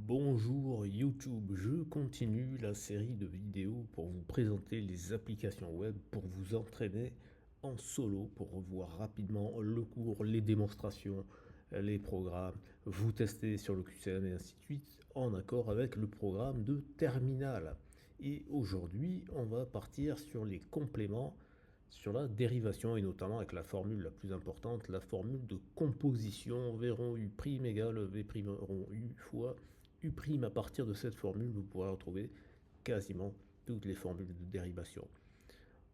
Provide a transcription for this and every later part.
Bonjour YouTube, je continue la série de vidéos pour vous présenter les applications web pour vous entraîner en solo, pour revoir rapidement le cours, les démonstrations, les programmes, vous tester sur le QCM et ainsi de suite, en accord avec le programme de terminal. Et aujourd'hui, on va partir sur les compléments, sur la dérivation et notamment avec la formule la plus importante, la formule de composition. V rond U' égale V' rond U fois U'. À partir de cette formule, vous pourrez retrouver quasiment toutes les formules de dérivation.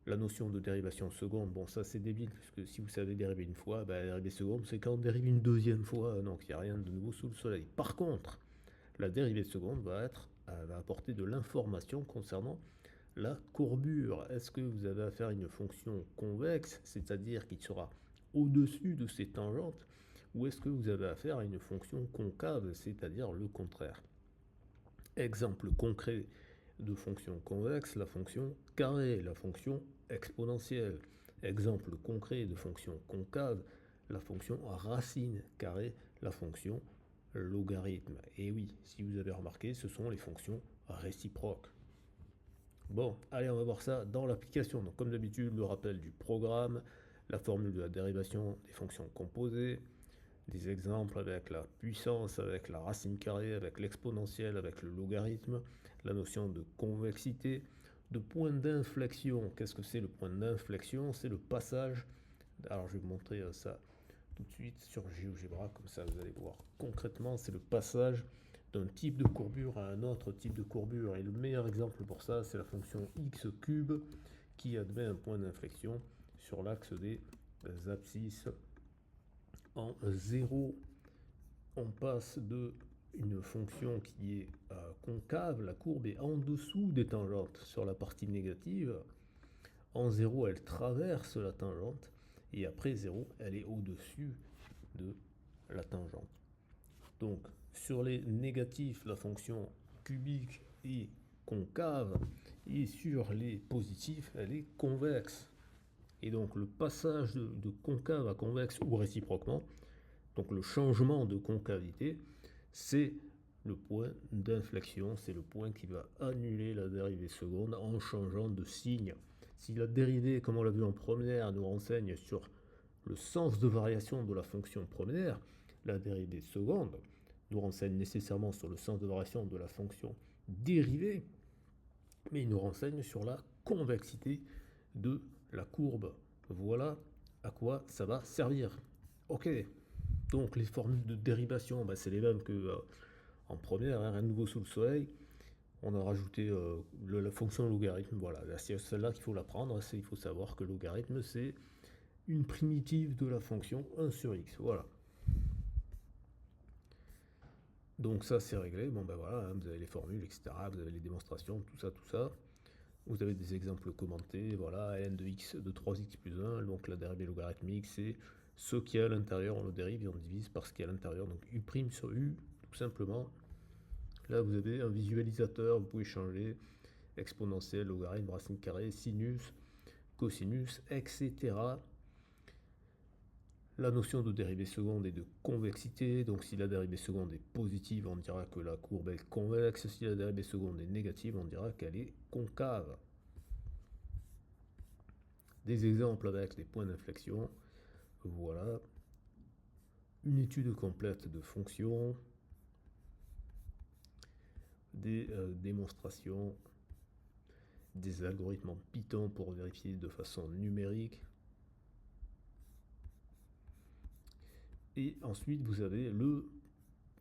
La notion de dérivation seconde, bon ça c'est débile, puisque si vous savez dériver une fois, dériver seconde c'est quand on dérive une deuxième fois, donc il n'y a rien de nouveau sous le soleil. Par contre, la dérivée seconde va apporter de l'information concernant la courbure. Est-ce que vous avez affaire à une fonction convexe, c'est-à-dire qui sera au-dessus de ses tangentes, ou est-ce que vous avez affaire à une fonction concave, c'est-à-dire le contraire? Exemple concret de fonction convexe, la fonction carré, la fonction exponentielle. Exemple concret de fonction concave, la fonction racine carrée, la fonction logarithme. Et oui, si vous avez remarqué, ce sont les fonctions réciproques. Bon, allez, on va voir ça dans l'application. Donc, comme d'habitude, le rappel du programme, la formule de la dérivation des fonctions composées, des exemples avec la puissance, avec la racine carrée, avec l'exponentielle, avec le logarithme, la notion de convexité, de point d'inflexion. Qu'est-ce que c'est le point d'inflexion? C'est le passage. Alors, je vais vous montrer ça tout de suite sur GeoGebra, comme ça vous allez voir concrètement, c'est le passage d'un type de courbure à un autre type de courbure. Et le meilleur exemple pour ça, c'est la fonction x cube qui admet un point d'inflexion sur l'axe des abscisses en 0. On passe de une fonction qui est concave, la courbe est en dessous des tangentes sur la partie négative. En 0, elle traverse la tangente, et après 0, elle est au-dessus de la tangente. Donc, sur les négatifs, la fonction cubique est concave, et sur les positifs, elle est convexe. Et donc, le passage de concave à convexe, ou réciproquement, donc le changement de concavité, c'est le point d'inflexion, c'est le point qui va annuler la dérivée seconde en changeant de signe. Si la dérivée, comme on l'a vu en première, nous renseigne sur le sens de variation de la fonction première, la dérivée seconde nous renseigne nécessairement sur le sens de variation de la fonction dérivée, mais il nous renseigne sur la convexité de la courbe. Voilà à quoi ça va servir. Ok, donc les formules de dérivation, c'est les mêmes que en première, hein, rien de nouveau sous le soleil. On a rajouté la fonction logarithme, voilà, c'est celle-là qu'il faut l'apprendre, il faut savoir que logarithme c'est une primitive de la fonction 1 sur x, voilà. Donc ça c'est réglé, bon voilà, hein, vous avez les formules, etc., vous avez les démonstrations, tout ça. Vous avez des exemples commentés, voilà, ln de x de 3x plus 1, donc la dérivée logarithmique, c'est ce qui est à l'intérieur, on le dérive et on divise par ce qui est à l'intérieur, donc u' sur u, tout simplement. Là, vous avez un visualisateur, vous pouvez changer exponentielle, logarithme, racine carrée, sinus, cosinus, etc. La notion de dérivée seconde et de convexité, donc si la dérivée seconde est positive, on dira que la courbe est convexe, si la dérivée seconde est négative, on dira qu'elle est concave. Des exemples avec des points d'inflexion, voilà. Une étude complète de fonctions, des démonstrations, des algorithmes en Python pour vérifier de façon numérique. Et ensuite, vous avez le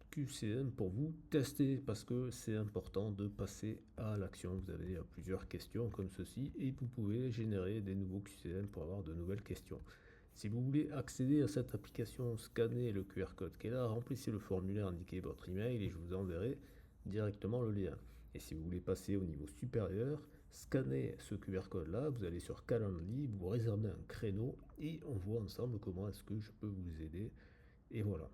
QCM pour vous tester, parce que c'est important de passer à l'action. Vous avez plusieurs questions comme ceci, et vous pouvez générer des nouveaux QCM pour avoir de nouvelles questions. Si vous voulez accéder à cette application, scannez le QR code qui est là, remplissez le formulaire, indiquez votre email, et je vous enverrai directement le lien. Et si vous voulez passer au niveau supérieur, scannez ce QR code là, vous allez sur Calendly, vous réservez un créneau, et on voit ensemble comment est-ce que je peux vous aider. Et voilà.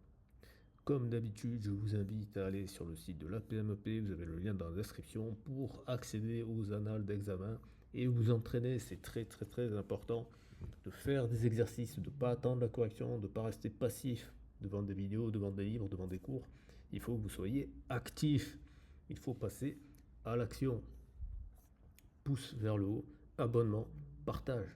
Comme d'habitude, je vous invite à aller sur le site de l'APMEP, vous avez le lien dans la description pour accéder aux annales d'examen et vous entraîner. C'est très important de faire des exercices, de ne pas attendre la correction, de ne pas rester passif devant des vidéos, devant des livres, devant des cours. Il faut que vous soyez actif. Il faut passer à l'action. Pouce vers le haut, abonnement, partage.